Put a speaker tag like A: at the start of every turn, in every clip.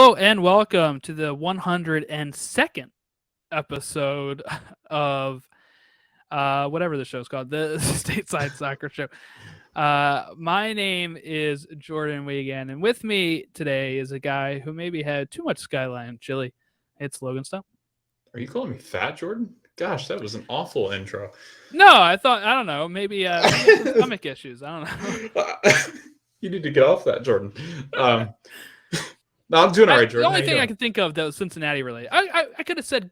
A: Hello and welcome to the 102nd episode of whatever the show's called, the Stateside Soccer Show. My name is Jordan Weigel, and with me today is a guy who maybe had too much Skyline chili. It's Logan Stone.
B: Are you calling me fat, Jordan? Gosh, that was an awful intro.
A: No, I don't know, maybe some stomach issues. I don't know.
B: You need to get off that, Jordan. No, I'm doing all right, Jordan.
A: The only thing I can think of that was Cincinnati related. I could have said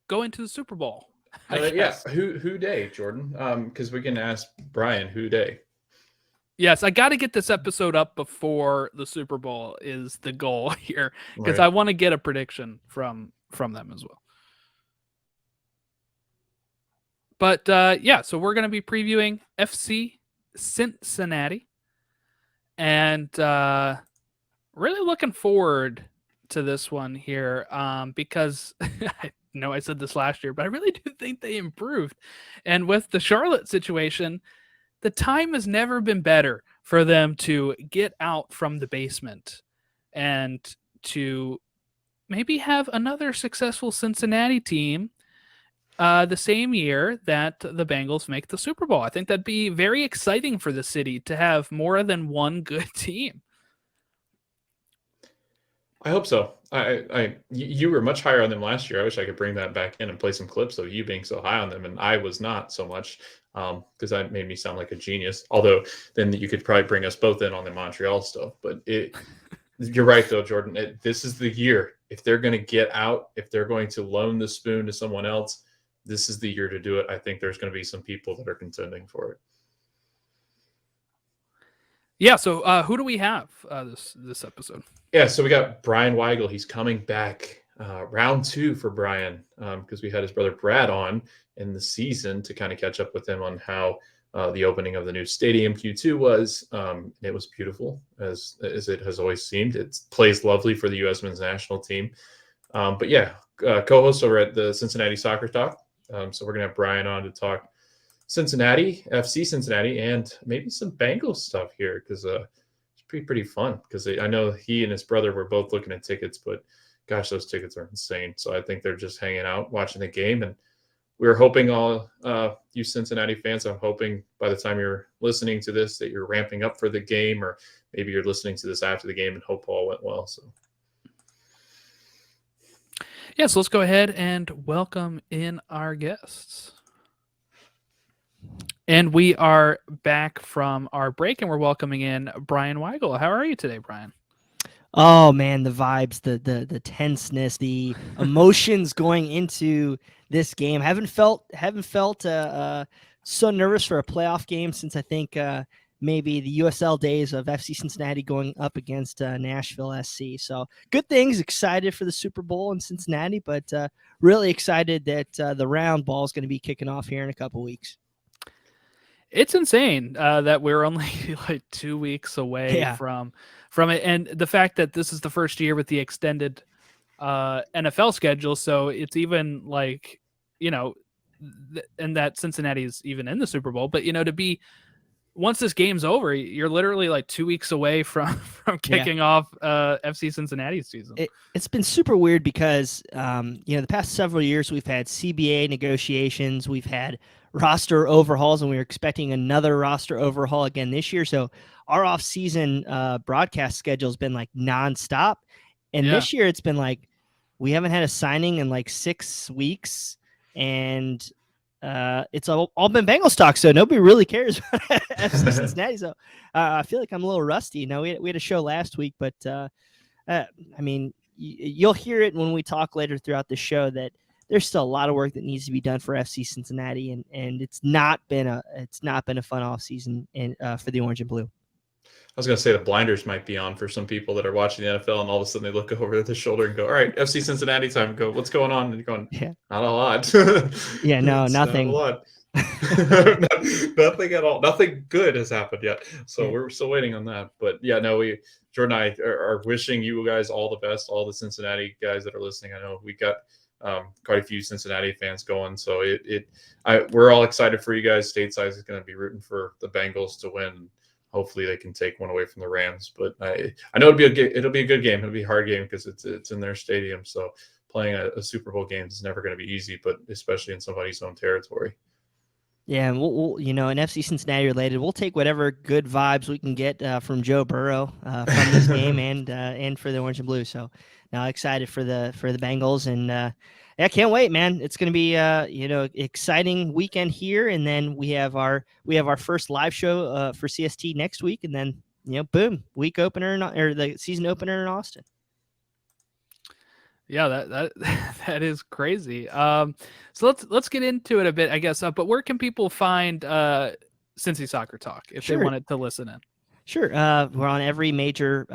A: going to the Super Bowl.
B: Yeah, who day, Jordan? Because we can ask Bryan who day.
A: Yes, I got to get this episode up before the Super Bowl is the goal here, because
B: Right.
A: I want to get a prediction from them as well. But so we're going to be previewing FC Cincinnati, and really looking forward to this one here, because I know I said this last year, but I really do think they improved. And with the Charlotte situation, the time has never been better for them to get out from the basement and to maybe have another successful Cincinnati team the same year that the Bengals make the Super Bowl. I think that'd be very exciting for the city to have more than one good team.
B: I hope so. You were much higher on them last year. I wish I could bring that back in and play some clips of you being so high on them, and I was not so much, because that made me sound like a genius. Although then you could probably bring us both in on the Montreal stuff. But you're right though, Jordan. This is the year. If they're going to get out, if they're going to loan the spoon to someone else, this is the year to do it. I think there's going to be some people that are contending for it.
A: Yeah, so who do we have this episode?
B: Yeah, so we got Bryan Weigel. He's coming back round 2 for Bryan, because we had his brother Brad on in the season to kind of catch up with him on how the opening of the new stadium Q2 was. It was beautiful, as it has always seemed. It plays lovely for the U.S. men's national team. But yeah, co-host over at the Cincinnati Soccer Talk. So we're going to have Bryan on to talk Cincinnati, FC Cincinnati, and maybe some Bengals stuff here, because it's pretty fun. Because I know he and his brother were both looking at tickets, but gosh, those tickets are insane. So I think they're just hanging out, watching the game, and we're hoping all you Cincinnati fans, I'm hoping by the time you're listening to this that you're ramping up for the game, or maybe you're listening to this after the game and hope all went well. So.
A: Yeah, so let's go ahead and welcome in our guests. And we are back from our break, and we're welcoming in Bryan Weigel. How are you today, Bryan?
C: Oh man, the vibes, the tenseness, the emotions going into this game. Haven't felt so nervous for a playoff game since I think maybe the USL days of FC Cincinnati going up against Nashville SC. So good things. Excited for the Super Bowl in Cincinnati, but really excited that the round ball is going to be kicking off here in a couple weeks.
A: It's insane that we're only like 2 weeks away from it, and the fact that this is the first year with the extended NFL schedule, so it's even like, and that Cincinnati is even in the Super Bowl. But to be, once this game's over, you're literally like 2 weeks away from kicking off FC Cincinnati's season.
C: It's been super weird because the past several years we've had CBA negotiations, we've had roster overhauls, and we were expecting another roster overhaul again this year. So our off-season broadcast schedule has been like nonstop. And this year it's been like we haven't had a signing in like 6 weeks, and it's all been Bengals talk, so nobody really cares about FC Cincinnati. So I feel like I'm a little rusty. We had a show last week, but you'll hear it when we talk later throughout the show that there's still a lot of work that needs to be done for FC Cincinnati, and it's not been a fun off season for the Orange and Blue.
B: I was going to say the blinders might be on for some people that are watching the NFL, and all of a sudden they look over their shoulder and go, all right, FC Cincinnati time. Go, what's going on? And you're going, not a lot.
C: Nothing.
B: Not a lot. Nothing at all. Nothing good has happened yet. So we're still waiting on that. But Jordan and I are wishing you guys all the best, all the Cincinnati guys that are listening. I know we got quite a few Cincinnati fans going. So we're all excited for you guys. Stateside is going to be rooting for the Bengals to win. hopefully they can take one away from the Rams. But I know it'll be a good game. It'll be a hard game because it's in their stadium. So playing a Super Bowl game is never going to be easy, but especially in somebody's own territory.
C: Yeah, and we'll in FC Cincinnati related, we'll take whatever good vibes we can get from Joe Burrow from this game and for the Orange and Blue. So now excited for the Bengals, and yeah, can't wait, man. It's going to be exciting weekend here, and then we have our first live show for CST next week, and then boom, week opener or the season opener in Austin.
A: Yeah, that is crazy. So let's get into it a bit, I guess. But where can people find Cincy Soccer Talk if they wanted to listen in? Sure.
C: We're on every major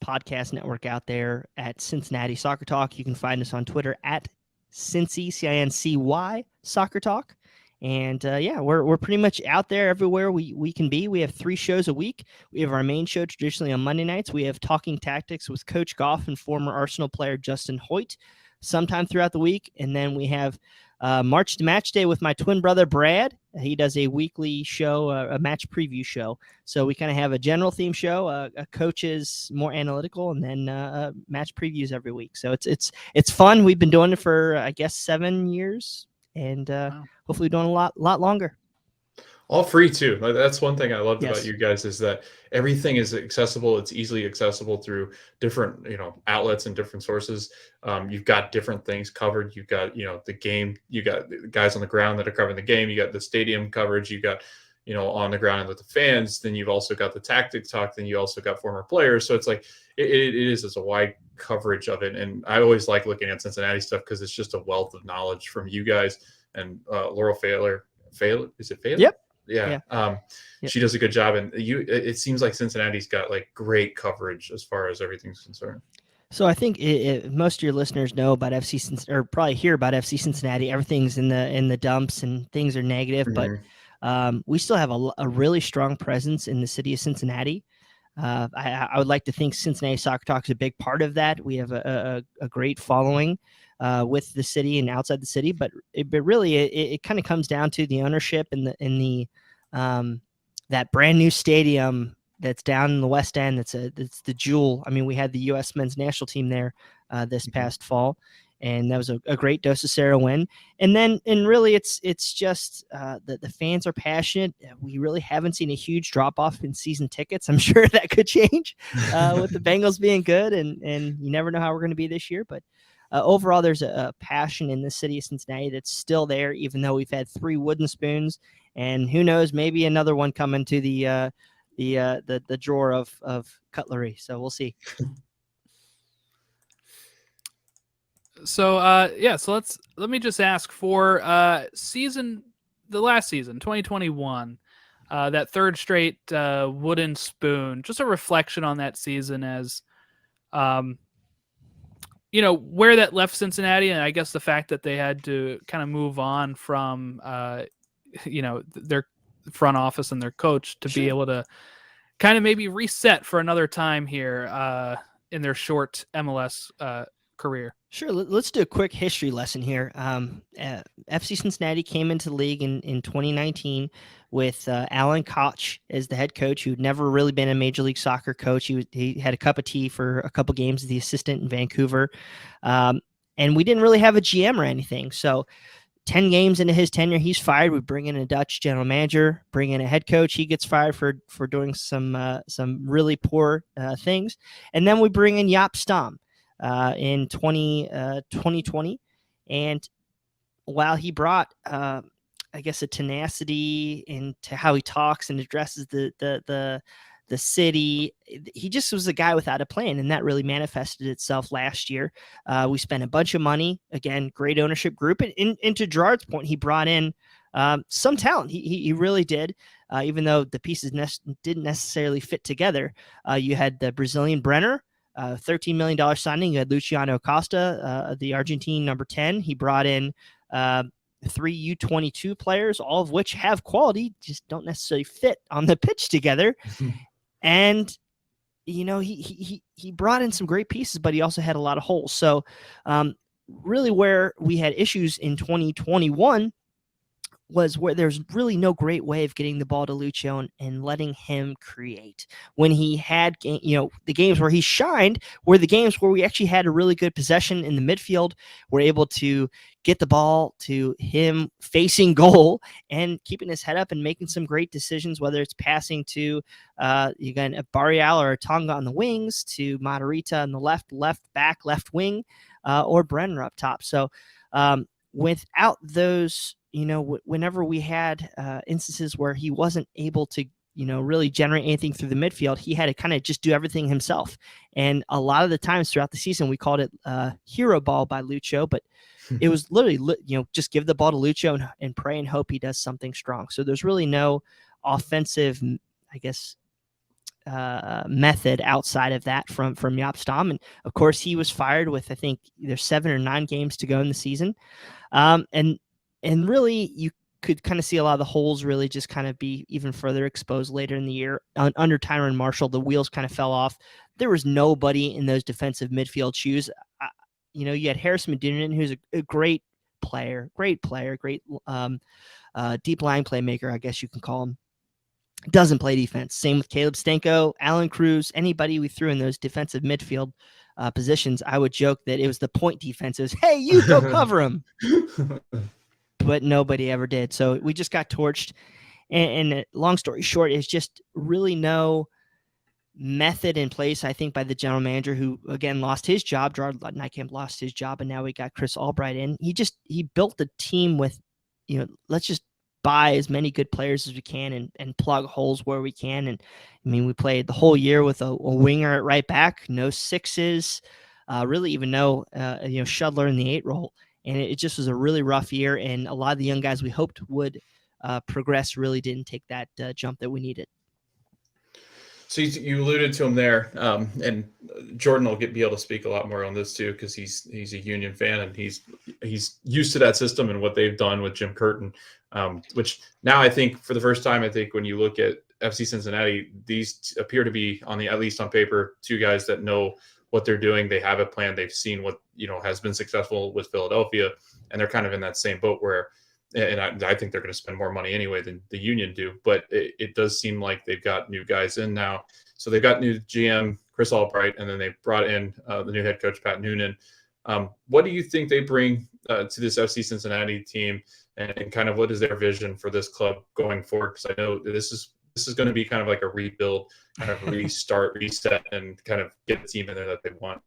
C: podcast network out there at Cincinnati Soccer Talk. You can find us on Twitter at Cincy, CINCY Soccer Talk. And we're pretty much out there everywhere we can be. We have 3 shows a week. We have our main show traditionally on Monday nights. We have Talking Tactics with Coach Goff and former Arsenal player Justin Hoyt sometime throughout the week. And then we have March to Match Day with my twin brother Brad. He does a weekly show, a match preview show. So we kind of have a general theme show, a coach's more analytical, and then match previews every week. So it's fun. We've been doing it for I guess 7 years. And
A: wow.
C: Hopefully doing a lot longer.
B: All free too. That's one thing I loved about you guys is that everything is accessible. It's easily accessible through different, outlets and different sources. You've got different things covered. You've got, the game. You got the guys on the ground that are covering the game. You got the stadium coverage. You got, on the ground with the fans. Then you've also got the tactic talk. Then you also got former players. So it's like it is a wide coverage of it. And I always like looking at Cincinnati stuff because it's just a wealth of knowledge from you guys. And Laurel Failer, is it Failer?
C: Yep.
B: Yeah. She does a good job. And it seems like Cincinnati's got like great coverage as far as everything's concerned.
C: So I think most of your listeners know about FC Cincinnati, or probably hear about FC Cincinnati. Everything's in the dumps and things are negative, but we still have a really strong presence in the city of Cincinnati. I would like to think Cincinnati Soccer Talk is a big part of that. We have a great following with the city and outside the city, but really it kind of comes down to the ownership and the that brand new stadium that's down in the West End. It's the jewel. I mean, we had the U.S. men's national team there this past fall, and that was a great Dos a Cero win. And really it's just the fans are passionate. We really haven't seen a huge drop off in season tickets. I'm sure that could change with the Bengals being good, and you never know how we're going to be this year, but. Overall, there's a passion in the city of Cincinnati that's still there, even though we've had 3 wooden spoons, and who knows, maybe another one coming to the drawer of cutlery. So we'll see.
A: So let me just ask for the last season, 2021, that third straight wooden spoon. Just a reflection on that season as. Where that left Cincinnati, and I guess the fact that they had to kind of move on from, their front office and their coach to be able to kind of maybe reset for another time here in their short MLS career.
C: Sure. Let's do a quick history lesson here. FC Cincinnati came into the league in 2019 with Alan Koch as the head coach, who'd never really been a Major League Soccer coach. He had a cup of tea for a couple games as the assistant in Vancouver. And we didn't really have a GM or anything. So 10 games into his tenure, he's fired. We bring in a Dutch general manager, bring in a head coach. He gets fired for doing some really poor things. And then we bring in Jaap Stam in 2020. And while he brought, I guess, a tenacity into how he talks and addresses the city, he just was a guy without a plan, and that really manifested itself last year. We spent a bunch of money, again, great ownership group, and to Gerard's point, he brought in some talent. He really did, even though the pieces didn't necessarily fit together. You had the Brazilian Brenner, $13 million signing. You had Luciano Costa, the Argentine number 10. He brought in 3 U22 players, all of which have quality, just don't necessarily fit on the pitch together. And, he brought in some great pieces, but he also had a lot of holes. So really where we had issues in 2021 was where there's really no great way of getting the ball to Lucho and letting him create. When he had, the games where he shined were the games where we actually had a really good possession in the midfield. We're able to get the ball to him facing goal and keeping his head up and making some great decisions, whether it's passing to, again, a Barrial or a Tonga on the wings, to Matarrita on the left back, left wing, or Brenner up top. So without those, whenever we had instances where he wasn't able to, really generate anything through the midfield, he had to kind of just do everything himself. And a lot of the times throughout the season, we called it hero ball by Lucho, but it was literally, just give the ball to Lucho and pray and hope he does something strong. So there's really no offensive, I guess, method outside of that from Jaap Stam. And of course, he was fired with, I think, either 7 or 9 games to go in the season. And really, you could kind of see a lot of the holes really just kind of be even further exposed later in the year. Under Tyrone Marshall, the wheels kind of fell off. There was nobody in those defensive midfield shoes. You had Harrison Madunan, who's a great player, great deep line playmaker, I guess you can call him. Doesn't play defense. Same with Caleb Stanko, Alan Cruz, anybody we threw in those defensive midfield positions. I would joke that it was the point defenses. Hey, you go cover him. But nobody ever did. So we just got torched. And long story short, is just really no method in place, I think, by the general manager, who, again, lost his job. Gerard Nijkamp lost his job, and now we got Chris Albright in. He built the team with, let's just buy as many good players as we can and plug holes where we can. And I mean, we played the whole year with a winger at right back, no sixes, really even no, Shudler in the 8 role. And it just was a really rough year. And a lot of the young guys we hoped would progress really didn't take that jump that we needed.
B: So you alluded to him there, and Jordan will be able to speak a lot more on this too, because he's a Union fan and he's used to that system and what they've done with Jim Curtin, which now I think for the first time, I think when you look at FC Cincinnati, these appear to be at least on paper, 2 guys that know what they're doing. They have a plan. They've seen what has been successful with Philadelphia, and they're kind of in that same boat where. And I think they're going to spend more money anyway than the Union do. But it does seem like they've got new guys in now. So they've got new GM, Chris Albright, and then they brought in the new head coach, Pat Noonan. What do you think they bring to this FC Cincinnati team, and kind of what is their vision for this club going forward? Because I know this is going to be kind of like a rebuild, kind of restart, reset, and kind of get the team in there that they want.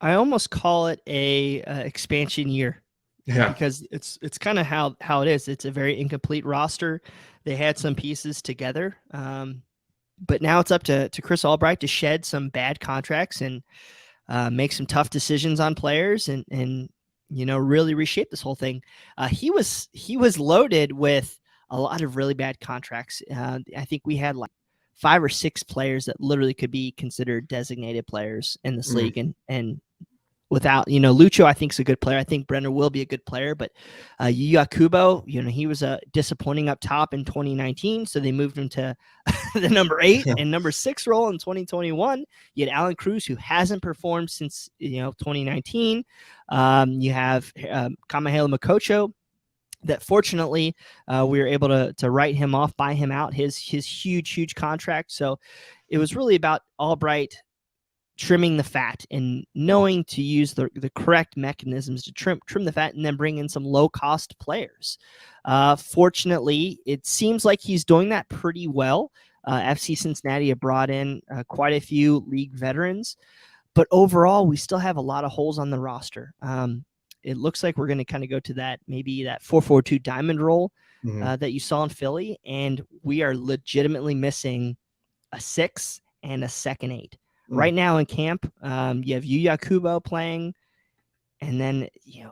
C: I almost call it a expansion year.
B: Yeah,
C: because it's kind of how it is. It's a very incomplete roster. They had some pieces together, but now it's up to Chris Albright to shed some bad contracts and make some tough decisions on players and really reshape this whole thing. He was loaded with a lot of really bad contracts. I think we had like 5 or 6 players that literally could be considered designated players in this league, and without, Lucho, I think is a good player. I think Brenner will be a good player, but Yuya Kubo, he was disappointing up top in 2019. So they moved him to the number 8 and number 6 role in 2021. You had Alan Cruz, who hasn't performed since, 2019. You have Kamahela Makocho, that fortunately we were able to write him off, buy him out, his huge contract. So it was really about Albright trimming the fat and knowing to use the correct mechanisms to trim the fat and then bring in some low-cost players. Fortunately, it seems like he's doing that pretty well. FC Cincinnati have brought in quite a few league veterans, but overall, we still have a lot of holes on the roster. It looks like we're going to kind of go to that 4-4-2 diamond roll that you saw in Philly, and we are legitimately missing a 6 and a second 8. Right now in camp, you have Yuya Kubo playing, and then,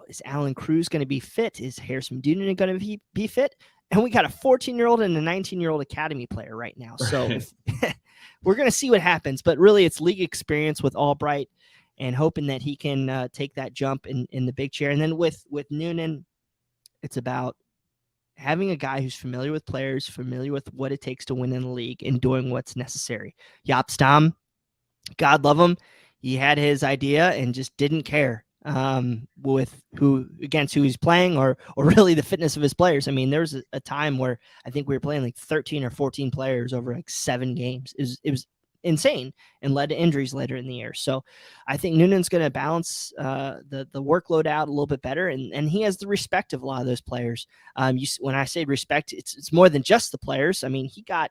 C: is Alan Cruz going to be fit? Is Harrison Madunan going to be fit? And we got a 14-year-old and a 19-year-old academy player right now. So we're going to see what happens. But really, it's league experience with Albright and hoping that he can take that jump in the big chair. And then with Noonan, it's about having a guy who's familiar with players, familiar with what it takes to win in the league, and doing what's necessary. Jaap Stam, God love him. He had his idea and just didn't care. with who he's playing or really the fitness of his players. I mean, there was a time where I think we were playing like 13 or 14 players over like 7 games. It was insane and led to injuries later in the year. So I think Noonan's going to balance the workload out a little bit better, and he has the respect of a lot of those players. When I say respect, it's more than just the players. I mean, he got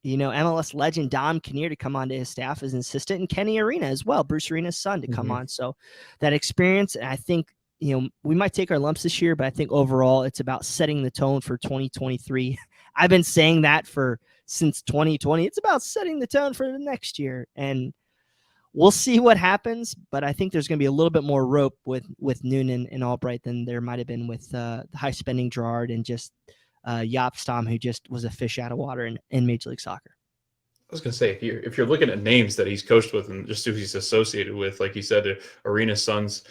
C: MLS legend Dom Kinnear to come onto his staff as an assistant, and Kenny Arena as well, Bruce Arena's son, to come on. So that experience, I think, we might take our lumps this year, but I think overall it's about setting the tone for 2023. I've been saying that since 2020. It's about setting the tone for the next year, and we'll see what happens. But I think there's going to be a little bit more rope with Noonan and Albright than there might have been with the high spending Gerard and just Jaap Stam, who just was a fish out of water in Major League Soccer.
B: I was going to say, if you're looking at names that he's coached with and just who he's associated with, like you said, Arena's son's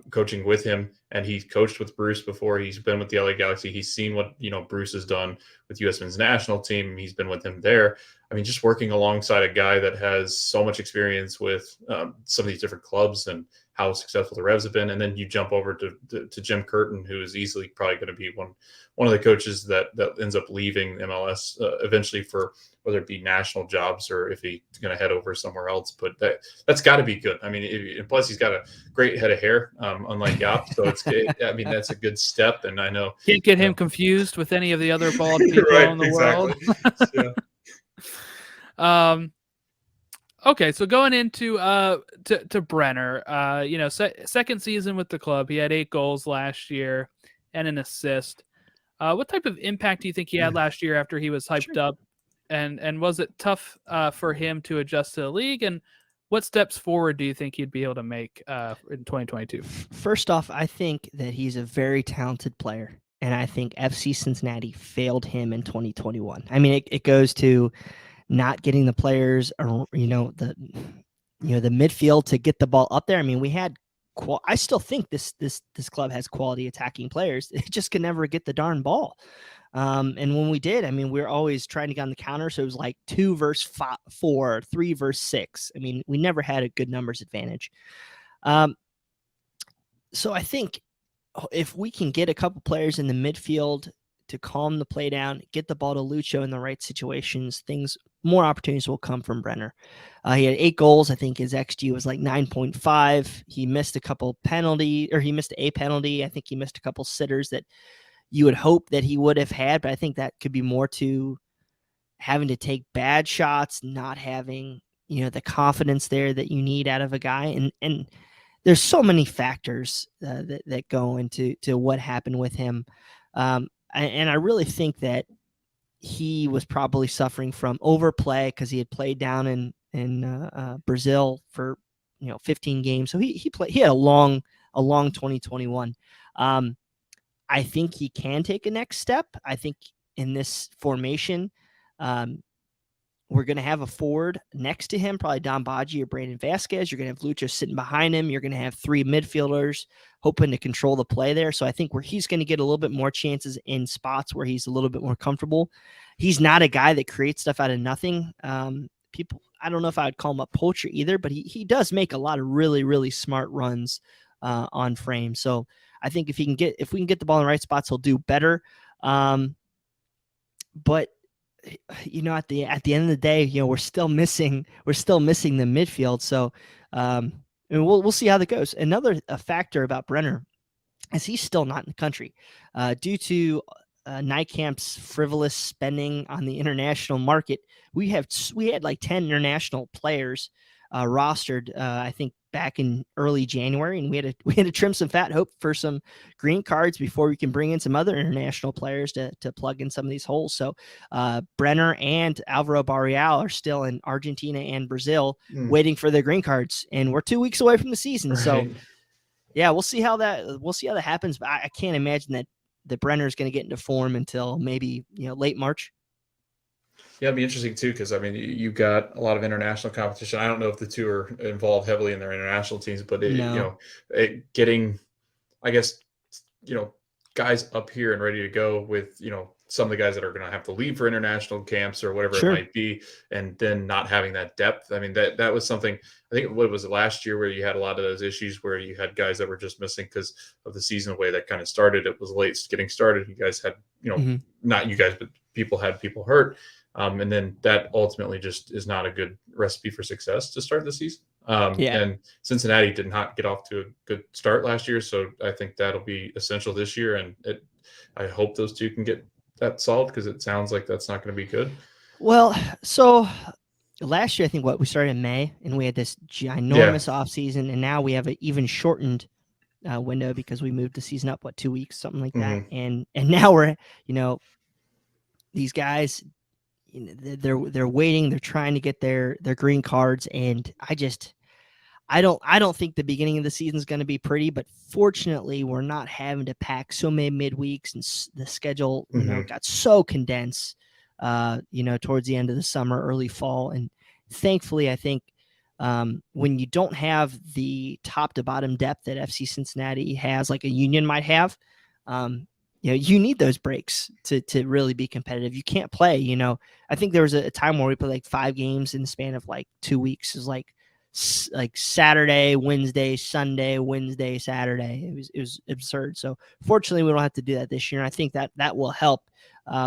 B: coaching with him, and he's coached with Bruce before. He's been with the LA Galaxy. He's seen what Bruce has done with U.S. men's national team. He's been with him there. I mean, just working alongside a guy that has so much experience with some of these different clubs and how successful the Revs have been. And then you jump over to Jim Curtin, who is easily probably going to be one of the coaches that ends up leaving MLS eventually for whether it be national jobs or if he's going to head over somewhere else. But that's got to be good. I mean, plus he's got a great head of hair, unlike Jaap. So I mean, that's a good step. And I know
A: can't get him confused with any of the other bald people
B: right,
A: in the
B: exactly.
A: world. Yeah. Okay, so going into to Brenner, second season with the club, he had 8 goals last year and an assist. What type of impact do you think he had last year after he was hyped up? And was it tough for him to adjust to the league? And what steps forward do you think he'd be able to make in 2022?
C: First off, I think that he's a very talented player, and I think FC Cincinnati failed him in 2021. I mean, it goes to not getting the players, or the midfield to get the ball up there. I mean, we had. I still think this club has quality attacking players. It just can never get the darn ball. And when we did, I mean, we were always trying to get on the counter. So it was like 2 versus 4, 3 versus 6. I mean, we never had a good numbers advantage. So I think if we can get a couple players in the midfield to calm the play down, get the ball to Lucho in the right situations, more opportunities will come from Brenner. He had 8 goals. I think his XG was like 9.5. He missed a penalty. I think he missed a couple sitters that you would hope that he would have had, but I think that could be more to having to take bad shots, not having, the confidence there that you need out of a guy. And there's so many factors that go into what happened with him. And I really think that he was probably suffering from overplay because he had played down in Brazil for 15 games. So he had a long 2021. I think he can take a next step. I think in this formation, we're going to have a forward next to him, probably Don Badji or Brandon Vasquez. You're going to have Lucho sitting behind him. You're going to have 3 midfielders hoping to control the play there. So I think he's going to get a little bit more chances in spots where he's a little bit more comfortable. He's not a guy that creates stuff out of nothing. I don't know if I would call him a poacher either, but he does make a lot of really, really smart runs on frame. So I think if we can get the ball in the right spots, he'll do better. But at the end of the day, we're still missing the midfield. So and we'll see how that goes. Another factor about Brenner is he's still not in the country due to Nykamp's frivolous spending on the international market. We had like 10 international players rostered, I think back in early January, and we had to trim some fat, hope for some green cards before we can bring in some other international players to plug in some of these holes. So Brenner and Alvaro Barreal are still in Argentina and Brazil waiting for their green cards, and we're 2 weeks away from the season. Right. So yeah, we'll see how that happens. But I can't imagine that Brenner is going to get into form until maybe late March.
B: Yeah, it'd be interesting too, because I mean, you've got a lot of international competition. I don't know if the two are involved heavily in their international teams, but getting, I guess, guys up here and ready to go with some of the guys that are going to have to leave for international camps or whatever
C: Sure.
B: it might be, and then not having that depth. I mean, that was something. I think what was it last year where you had a lot of those issues where you had guys that were just missing because of the season way that kind of started. It was late getting started. You guys had, not you guys, but people had people hurt. And then that ultimately just is not a good recipe for success to start the season. And Cincinnati did not get off to a good start last year. So I think that'll be essential this year. And I hope those two can get that solved because it sounds like that's not going to be good.
C: Well, so last year, I think we started in May and we had this ginormous off season, and now we have an even shortened window because we moved the season up, 2 weeks, something like that. And now we're, these guys, they're waiting, they're trying to get their green cards. And I don't think the beginning of the season is going to be pretty, but fortunately we're not having to pack so many midweeks, and the schedule, got so condensed, towards the end of the summer, early fall. And thankfully, I think when you don't have the top to bottom depth that FC Cincinnati has, like a Union might have, you need those breaks to really be competitive. You can't play, I think there was a time where we played like 5 games in the span of like 2 weeks. It was like Saturday, Wednesday, Sunday, Wednesday, Saturday. It was absurd. So fortunately, we don't have to do that this year. And I think that will help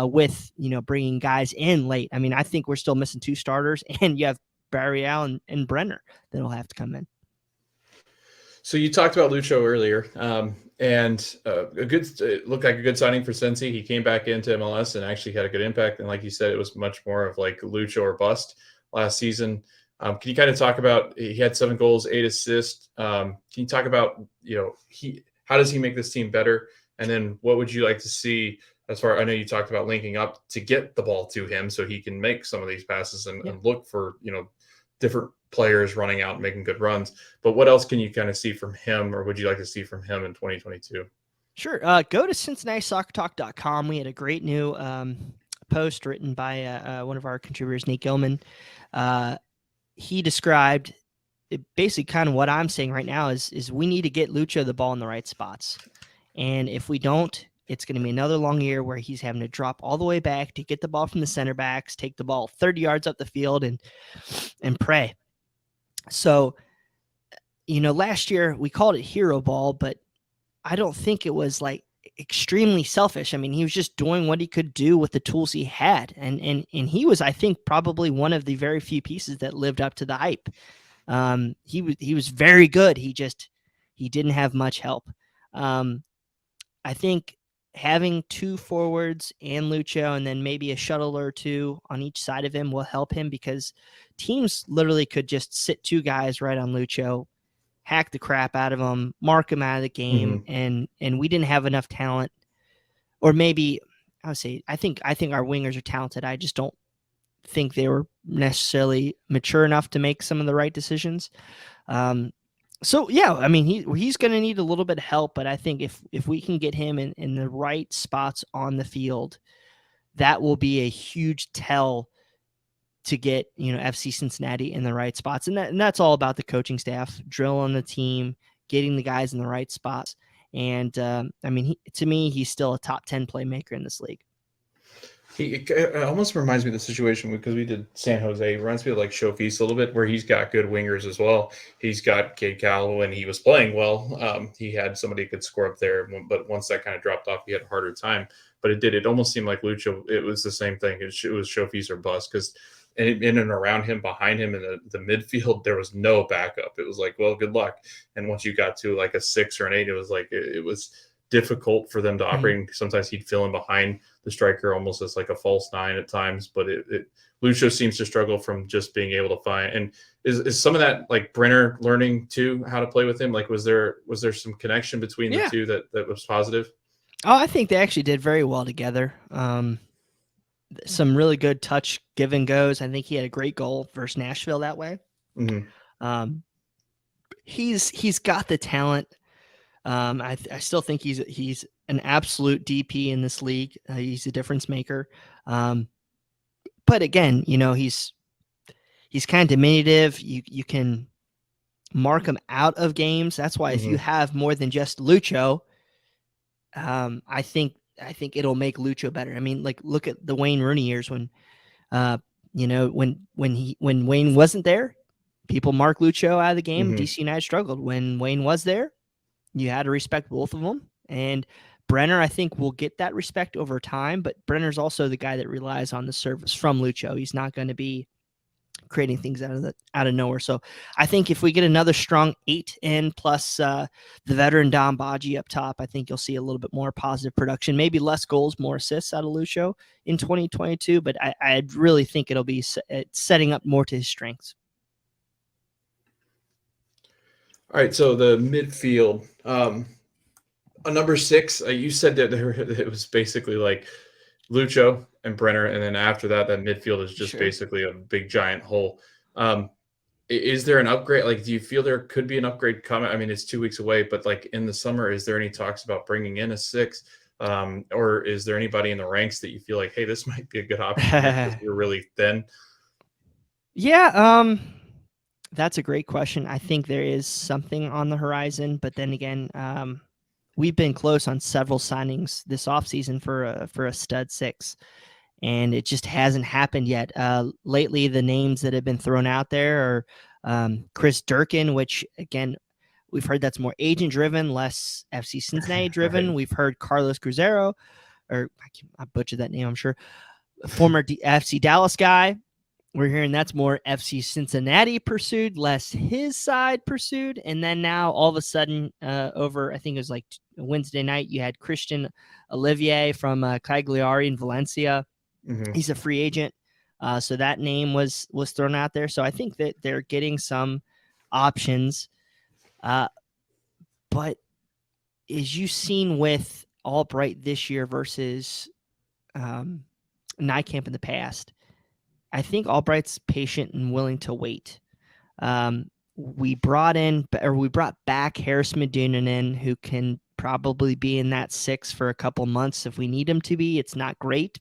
C: with, bringing guys in late. I mean, I think we're still missing 2 starters, and you have Barrial and Brenner that'll have to come in.
B: So you talked about Lucho earlier, and it looked like a good signing for Cincy. He came back into MLS and actually had a good impact. And like you said, it was much more of like Lucho or bust last season. Can you kind of talk about, he had 7 goals, 8 assists. Can you talk about, how does he make this team better? And then what would you like to see as far, I know you talked about linking up to get the ball to him so he can make some of these passes and look for, different players running out and making good runs. But what else can you kind of see from him, or would you like to see from him in 2022?
C: Sure. Go to CincinnatiSoccerTalk.com. We had a great new post written by one of our contributors, Nate Gilman. He described basically kind of what I'm saying right now is we need to get Lucho the ball in the right spots. And if we don't, it's going to be another long year where he's having to drop all the way back to get the ball from the center backs, take the ball 30 yards up the field and pray. So, last year we called it hero ball, but I don't think it was like extremely selfish. I mean, he was just doing what he could do with the tools he had. And he was, I think, probably one of the very few pieces that lived up to the hype. He was very good. He didn't have much help. I think having 2 forwards and Lucho and then maybe a shuttle or 2 on each side of him will help him, because teams literally could just sit 2 guys right on Lucho, hack the crap out of him, mark him out of the game. And we didn't have enough talent, or maybe I would say, I think our wingers are talented. I just don't think they were necessarily mature enough to make some of the right decisions. So yeah, I mean, he's going to need a little bit of help, but I think if we can get him in the right spots on the field, that will be a huge tell to get, FC Cincinnati in the right spots. And that's all about the coaching staff, drilling the team, getting the guys in the right spots. And I mean, to me, he's still a top 10 playmaker in this league.
B: It almost reminds me of the situation because we did San Jose. It reminds me of like Showfeast a little bit, where he's got good wingers as well. He's got Cade Calloway, and he was playing well. He had somebody who could score up there, but once that kind of dropped off, he had a harder time. But it almost seemed like Lucho, it was the same thing. It was Showfeast or bust, because in and around him, behind him in the midfield, there was no backup. It was like, well, good luck. And once you got to like a 6 or an 8, it was like it was difficult for them to operate. Sometimes he'd fill in behind the striker almost as like a false 9 at times, but Lucho seems to struggle from just being able to find. And is some of that like Brenner learning too how to play with him? Like was there some connection between the two that was positive?
C: Oh, I think they actually did very well together. Some really good touch give and goes. I think he had a great goal versus Nashville that way. He's got the talent. I still think he's an absolute DP in this league. He's a difference maker. But again, he's kind of diminutive. You can mark him out of games. That's why if you have more than just Lucho, I think I think it'll make Lucho better. I mean, like look at the Wayne Rooney years when, when Wayne wasn't there, people marked Lucho out of the game.
B: Mhm.
C: DC United struggled. When Wayne was there, you had to respect both of them. And Brenner, I think, will get that respect over time. But Brenner's also the guy that relies on the service from Lucho. He's not going to be creating things out of nowhere. So I think if we get another strong 8 in plus the veteran Dom Baji up top, I think you'll see a little bit more positive production, maybe less goals, more assists out of Lucho in 2022. But I really think it'll be setting up more to his strengths.
B: All right, so the midfield, a number 6. You said that it was basically like Lucho and Brenner, and then after that midfield is just basically a big giant hole. Is there an upgrade? Like, do you feel there could be an upgrade coming? I mean, it's 2 weeks away, but like in the summer, is there any talks about bringing in a 6? Or is there anybody in the ranks that you feel like, hey, this might be a good option because we're really thin?
C: Yeah, that's a great question. I think there is something on the horizon, but then again, we've been close on several signings this offseason for a stud 6, and it just hasn't happened yet. Lately, the names that have been thrown out there are Chris Durkin, which, again, we've heard that's more agent-driven, less FC Cincinnati driven.
B: Right.
C: We've heard Carlos Cruzero, or I butchered that name, I'm sure, former FC Dallas guy. We're hearing that's more FC Cincinnati pursued, less his side pursued. And then now all of a sudden over, I think it was like Wednesday night, you had Christian Olivier from Cagliari in Valencia.
B: Mm-hmm.
C: He's a free agent. So that name was thrown out there. So I think that they're getting some options. But as you've seen with Albright this year versus Nijkamp in the past, I think Albright's patient and willing to wait. We brought back Harris Medunanen, who can probably be in that 6 for a couple months if we need him to be. It's not great,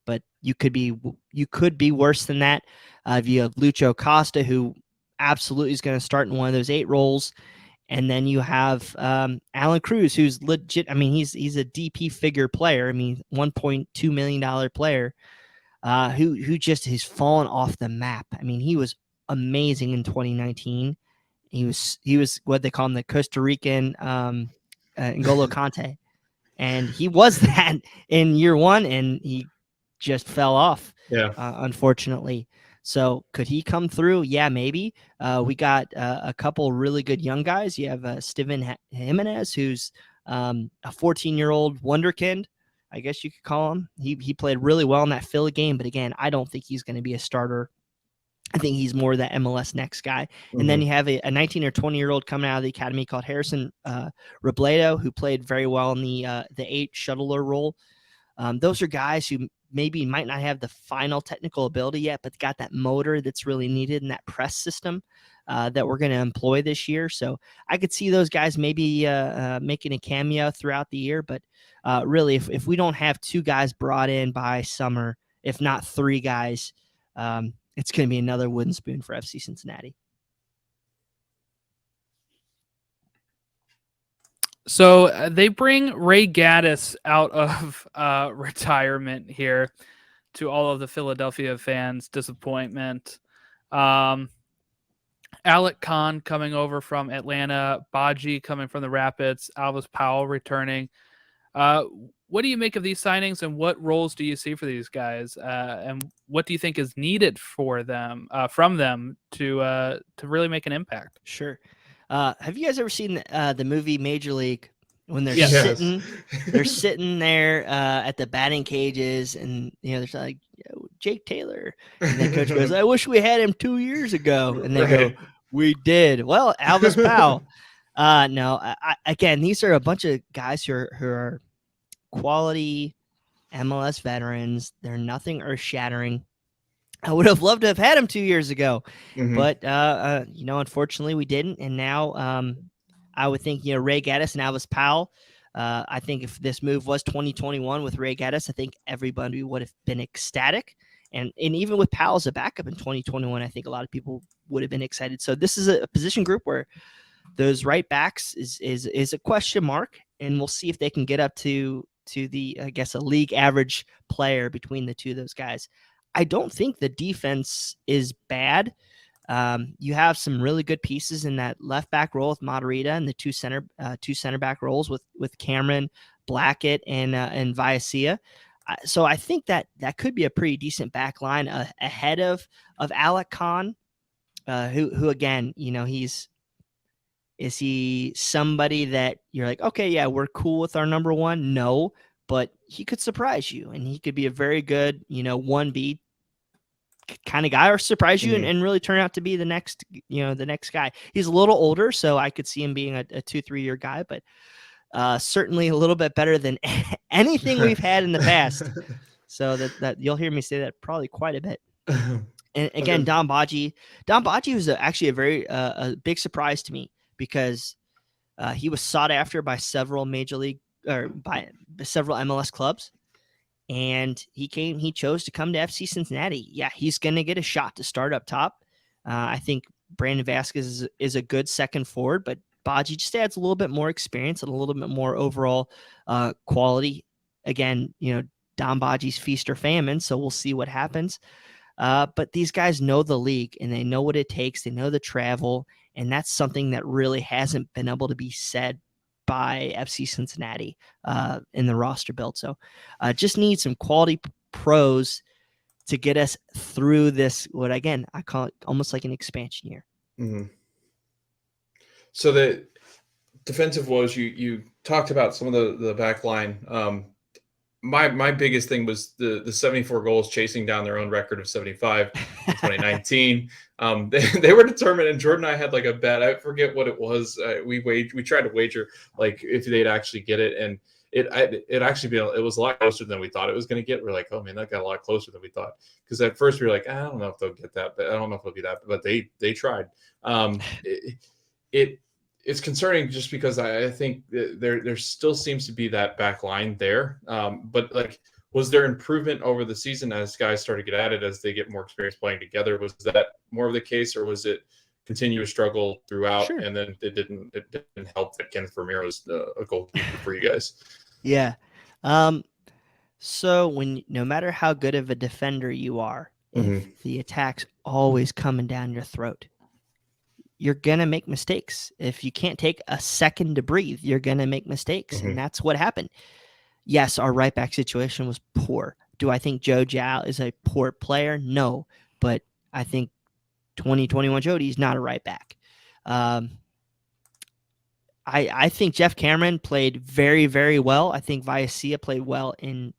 C: but you could be worse than that. You have Lucho Costa, who absolutely is going to start in one of those 8 roles. And then you have Alan Cruz, who's legit. I mean, he's a DP figure player. I mean, $1.2 million player. Who just has fallen off the map. I mean, he was amazing in 2019. He was what they call him, the Costa Rican N'Golo Kante, and he was that in year 1, and he just fell off.
B: Yeah, unfortunately.
C: So could he come through? Yeah, maybe. We got a couple really good young guys. You have Steven Jimenez, who's a 14-year-old wonderkind, I guess you could call him. He played really well in that Philly game, but again, I don't think he's going to be a starter. I think he's more that MLS next guy. Mm-hmm. And then you have a 19 or 20-year-old coming out of the academy called Harrison Robledo, who played very well in the 8 shuttler role. Those are guys who maybe might not have the final technical ability yet, but got that motor that's really needed in that press system that we're going to employ this year. So I could see those guys maybe making a cameo throughout the year. But really, if we don't have 2 guys brought in by summer, if not 3 guys, it's going to be another wooden spoon for FC Cincinnati.
A: So they bring Ray Gaddis out of retirement here, to all of the Philadelphia fans' disappointment. Alec Khan coming over from Atlanta, Baji coming from the Rapids, Alvis Powell returning. What do you make of these signings, and what roles do you see for these guys? And what do you think is needed for them, from them to really make an impact?
C: Sure. Have you guys ever seen the movie Major League, when they're sitting there at the batting cages, and there's like Jake Taylor, and the coach goes, "I wish we had him 2 years ago," and they go, "We did." Well, Alvis Powell. No, again, these are a bunch of guys who are quality MLS veterans. They're nothing earth-shattering. I would have loved to have had him 2 years ago, but unfortunately we didn't. And now I would think Ray Gaddis and Alvis Powell. I think if this move was 2021 with Ray Gaddis, I think everybody would have been ecstatic. And even with Powell as a backup in 2021, I think a lot of people would have been excited. So this is a position group where those right backs is a question mark, and we'll see if they can get up to to the, I guess, a league average player between the two of those guys. I don't think the defense is bad. You have some really good pieces in that left back role with Moderita and the two center back roles with Cameron, Blackett, and Viacia. So I think that could be a pretty decent back line ahead of Alec Khan, who again, is he somebody that you're like, okay, yeah, we're cool with our number one? No, but he could surprise you, and he could be a very good, 1B kind of guy, or surprise you and really turn out to be the next guy. He's a little older, so I could see him being a 2-3 year guy, but certainly a little bit better than anything we've had in the past. So that you'll hear me say that probably quite a bit. And again, okay. Don Baggi was actually a very a big surprise to me, because he was sought after by several major league or by several MLS clubs, and he chose to come to FC Cincinnati. Yeah, he's going to get a shot to start up top. I think Brandon Vasquez is a good second forward, but Baggi just adds a little bit more experience and a little bit more overall quality. Again, Don Baggi's feast or famine, so we'll see what happens. But these guys know the league, and they know what it takes. They know the travel, and that's something that really hasn't been able to be said by FC Cincinnati in the roster build. So just need some quality pros to get us through this, what, again, I call it almost like an expansion year.
B: Mm-hmm. So the defensive woes, you talked about some of the back line. My biggest thing was the 74 goals chasing down their own record of 75 in 2019. They were determined, and Jordan and I had like a bet. I forget what it was. We tried to wager like if they'd actually get it, and it was a lot closer than we thought it was going to get. We're like, oh man, that got a lot closer than we thought. Because at first we were like, I don't know if they'll get that, but I don't know if it'll be that. But they tried. It's concerning just because I think there still seems to be that back line there. But like, was there improvement over the season as guys started to get added, as they get more experience playing together? Was that more of the case, or was it continuous struggle throughout? Sure. And then it didn't help that Kenneth Romero was a goalkeeper for you guys? Yeah.
C: So no matter how good of a defender you are, if the attack's always coming down your throat, you're going to make mistakes. If you can't take a second to breathe, you're going to make mistakes. And that's what happened. Yes, our right back situation was poor. Do I think Joe Jal is a poor player? No. But I think 2021 Jody is not a right back. I think Jeff Cameron played very, very well. I think Viacia played well in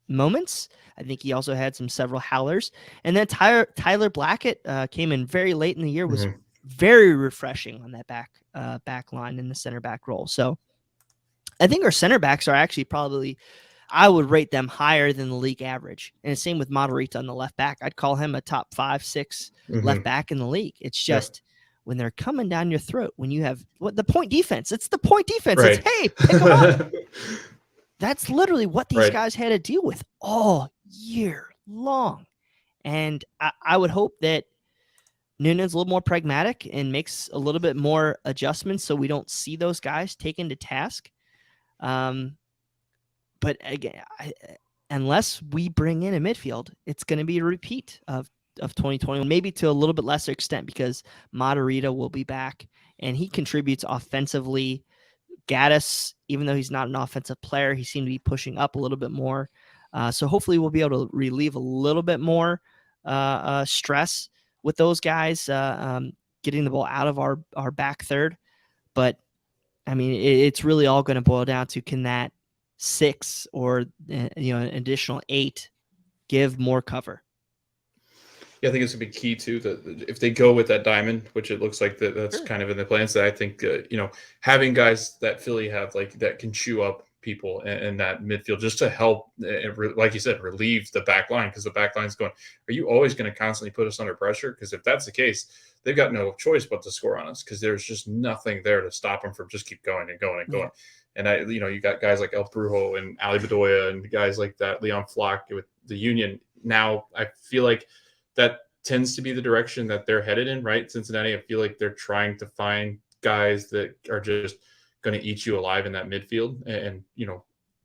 C: moments. I think he also had several howlers. And then Tyler Blackett came in very late in the year, was very refreshing on that back line in the center back role. So I think our center backs are actually probably, I would rate them higher than the league average. And the same with Moderita on the left back. I'd call him a top 5-6 left back in the league. It's just when they're coming down your throat, when you have the point defense, it's the point defense. Right. It's, hey, pick them up. That's literally what these guys had to deal with all year long. And I would hope that Noonan's a little more pragmatic and makes a little bit more adjustments so we don't see those guys taken to task. But again, unless we bring in a midfield, it's going to be a repeat of 2021, maybe to a little bit lesser extent, because Moderita will be back and he contributes offensively. Gaddis, even though he's not an offensive player, he seemed to be pushing up a little bit more. So hopefully we'll be able to relieve a little bit more stress with those guys getting the ball out of our back third. But, I mean, it's really all going to boil down to, can that 6 or an additional 8 give more cover?
B: Yeah, I think it's going to be key, too, that if they go with that diamond, which it looks like that's kind of in the plans, that I think, having guys that Philly have, like, that can chew up people in that midfield just to help, like you said, relieve the back line, because the back line's going, are you always going to constantly put us under pressure? Because if that's the case, they've got no choice but to score on us, because there's just nothing there to stop them from just keep going and going and going. And you got guys like El Brujo and Ali Bedoya and guys like that, Leon Flock with the Union. Now I feel like that tends to be the direction that they're headed in, right? Cincinnati, I feel like they're trying to find guys that are just going to eat you alive in that midfield. And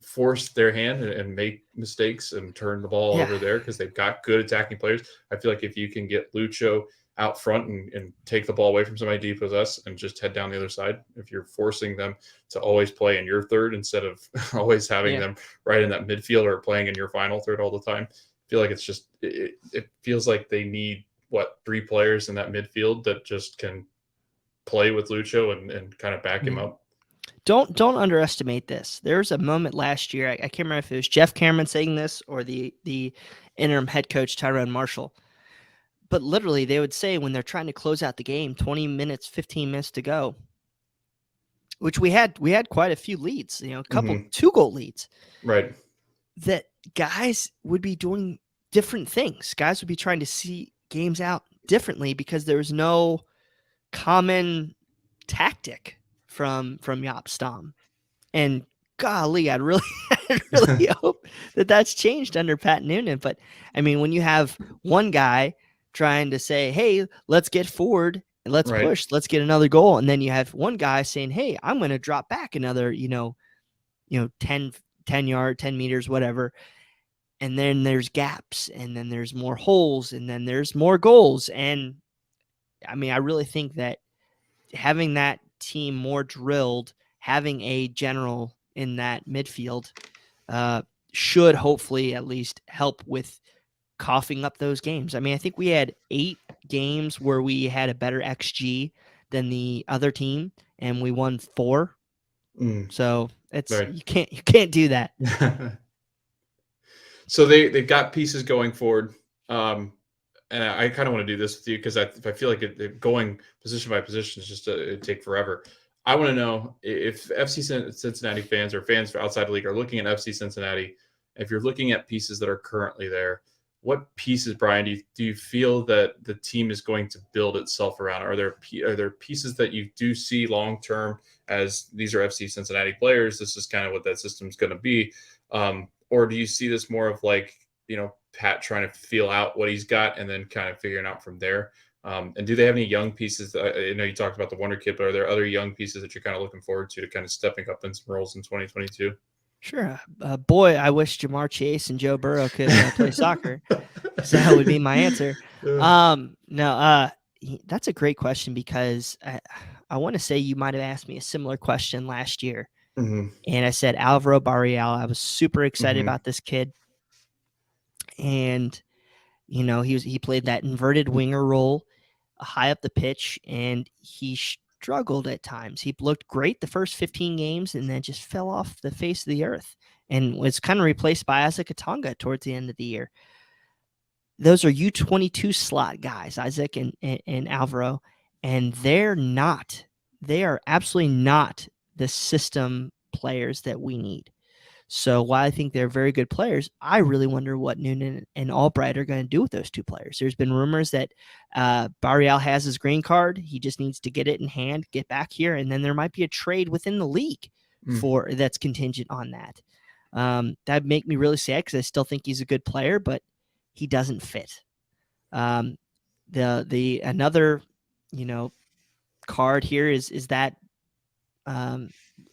B: force their hand and make mistakes and turn the ball over there because they've got good attacking players. I feel like if you can get Lucho out front and take the ball away from somebody deep with us and just head down the other side, if you're forcing them to always play in your third instead of always having them right in that midfield or playing in your final third all the time, I feel like it's just it feels like they need 3 players in that midfield that just can play with Lucho and kind of back him up.
C: Don't underestimate this. There was a moment last year, I can't remember if it was Jeff Cameron saying this or the interim head coach Tyrone Marshall, but literally they would say when they're trying to close out the game, 20 minutes, 15 minutes to go, which we had quite a few leads, a couple 2-goal leads,
B: right?
C: That guys would be doing different things. Guys would be trying to see games out differently because there was no common tactic from Jaap Stam. And golly, I'd really hope that that's changed under Pat Noonan. But I mean, when you have one guy trying to say, hey, let's get forward and let's push, let's get another goal. And then you have one guy saying, hey, I'm going to drop back another, 10 meters, whatever. And then there's gaps, and then there's more holes, and then there's more goals. And I mean, I really think that having that team more drilled, having a general in that midfield should hopefully at least help with coughing up those games. I mean, I think we had 8 games where we had a better XG than the other team, and we won 4. So it's you can't do that.
B: So they've got pieces going forward. And I kind of want to do this with you because I feel like going position by position is just it'd take forever. I want to know if FC Cincinnati fans or fans outside the league are looking at FC Cincinnati. If you're looking at pieces that are currently there, what pieces, Bryan, do you feel that the team is going to build itself around? Are there pieces that you do see long term as these are FC Cincinnati players? This is kind of what that system is going to be, or do you see this more of like Pat trying to feel out what he's got and then kind of figuring out from there? And do they have any young pieces? I know you talked about the Wonder Kid, but are there other young pieces that you're kind of looking forward to kind of stepping up in some roles in 2022?
C: Sure. Boy, I wish Jamar Chase and Joe Burrow could play soccer. So that would be my answer. No, that's a great question because I want to say you might have asked me a similar question last year. And I said Alvaro Barrial. I was super excited about this kid. And, he played that inverted winger role high up the pitch, and he struggled at times. He looked great the first 15 games and then just fell off the face of the earth and was kind of replaced by Isaac Atonga towards the end of the year. Those are U22 slot guys, Isaac and Alvaro, and they are absolutely not the system players that we need. So while I think they're very good players, I really wonder what Noonan and Albright are going to do with those 2 players. There's been rumors that Barrial has his green card. He just needs to get it in hand, get back here, and then there might be a trade within the league that's contingent on that. That'd make me really sad because I still think he's a good player, but he doesn't fit. The another card here is that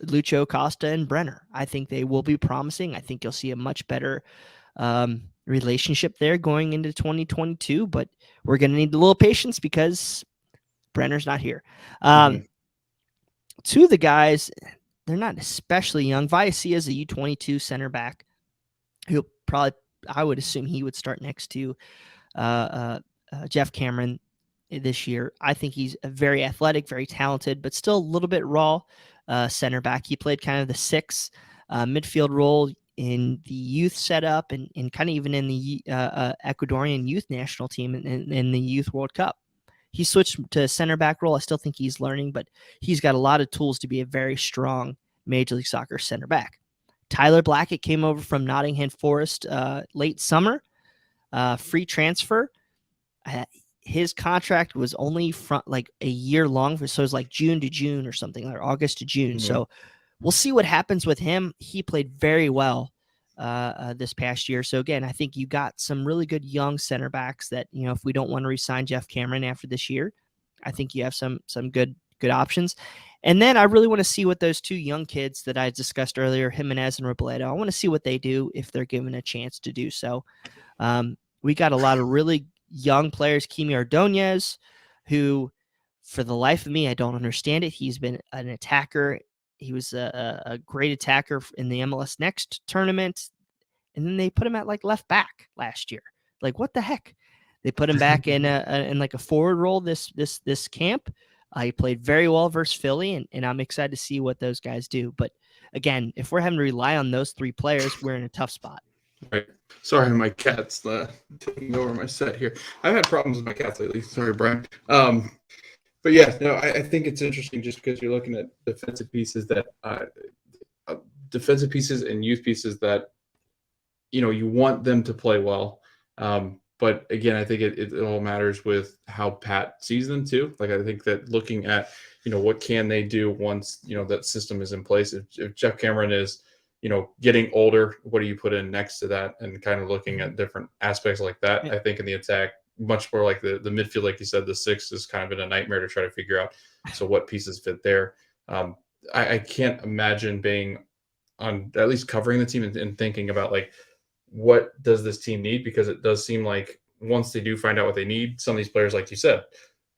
C: Lucho, Costa, and Brenner. I think they will be promising. I think you'll see a much better relationship there going into 2022, but we're going to need a little patience because Brenner's not here. 2 of the guys, they're not especially young. Viacia is a U22 center back who I would assume he would start next to Jeff Cameron this year. I think he's a very athletic, very talented, but still a little bit raw center back. He played kind of the 6 midfield role in the youth setup and kind of even in the Ecuadorian youth national team in the Youth World Cup. He switched to center back role. I still think he's learning, but he's got a lot of tools to be a very strong Major League Soccer center back. Tyler Blackett came over from Nottingham Forest late summer, free transfer. His contract was only from like a year long, so it's like June to June or something, or August to June. So we'll see what happens with him. He played very well this past year. So again, I think you got some really good young center backs that, if we don't want to re-sign Jeff Cameron after this year, I think you have some good options. And then I really want to see what those two young kids that I discussed earlier, Jimenez and Robledo, I want to see what they do if they're given a chance to do so. We got a lot of really young players, Kimi Ordonez, who, for the life of me, I don't understand it. He's been an attacker. He was a great attacker in the MLS Next tournament. And then they put him at like left back last year. Like, what the heck? They put him back in like a forward role this camp. He played very well versus Philly, and I'm excited to see what those guys do. But again, if we're having to rely on those three players, we're in a tough spot.
D: Right. Sorry, my cat's taking over my set here. I've had problems with my cats lately. Sorry, Brian. But yeah, no, I think it's interesting just because you're looking at defensive pieces and youth pieces that, you want them to play well. But again, I think it all matters with how Pat sees them too. Like, I think that looking at, what can they do once, that system is in place. If Jeff Cameron is, getting older, what do you put in next to that, and kind of looking at different aspects like that. Yeah. I think in the attack, much more like the midfield, like you said, the six is kind of been a nightmare to try to figure out. So what pieces fit there? I can't imagine being on at least covering the team and thinking about like, what does this team need? Because it does seem like once they do find out what they need, some of these players, like you said,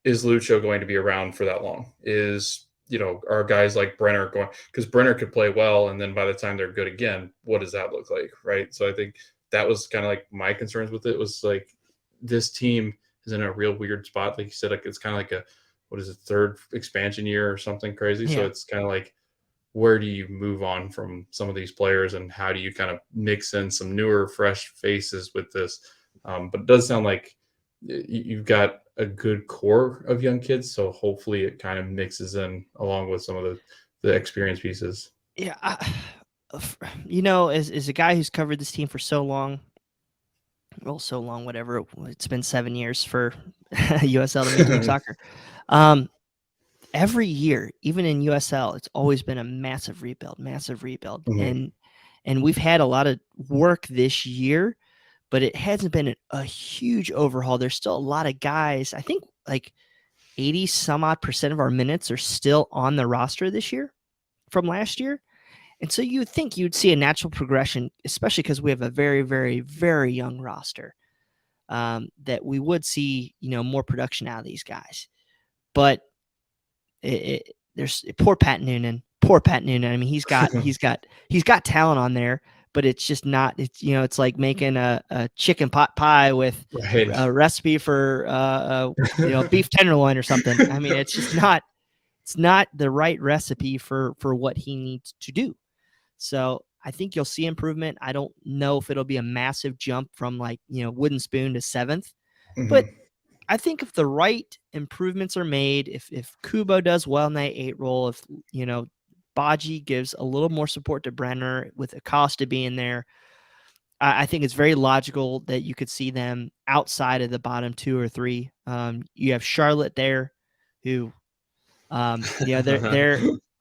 D: is Lucho going to be around for that long? Are guys like Brenner going, because Brenner could play well, and then by the time they're good again, what does that look like? Right. So I think that was kind of like my concerns with it, was like, this team is in a real weird spot. Like you said, like it's kind of like third expansion year or something crazy. Yeah. So it's kind of like, where do you move on from some of these players, and how do you kind of mix in some newer, fresh faces with this? But it does sound like you've got a good core of young kids, so hopefully it kind of mixes in along with some of the experienced pieces.
C: Yeah, as a guy who's covered this team for so long, whatever, it's been 7 years for USL to Major League Soccer. Every year, even in USL, it's always been a massive rebuild. Mm-hmm. And we've had a lot of work this year, but it hasn't been a huge overhaul. There's still a lot of guys. I think like 80 some odd % of our minutes are still on the roster this year from last year. And so you would think you'd see a natural progression, especially because we have a very, very, very young roster, that we would see, more production out of these guys. But there's poor Pat Noonan. I mean, he's got talent on there, but it's just not. It's like making a chicken pot pie with a recipe for beef tenderloin or something. I mean, it's just not. It's not the right recipe for what he needs to do. So I think you'll see improvement. I don't know if it'll be a massive jump from like wooden spoon to 7th, but I think if the right improvements are made, if Kubo does well in that 8 role, if Baji gives a little more support to Brenner with Acosta being there, I think it's very logical that you could see them outside of the bottom 2 or 3. You have Charlotte there, who, their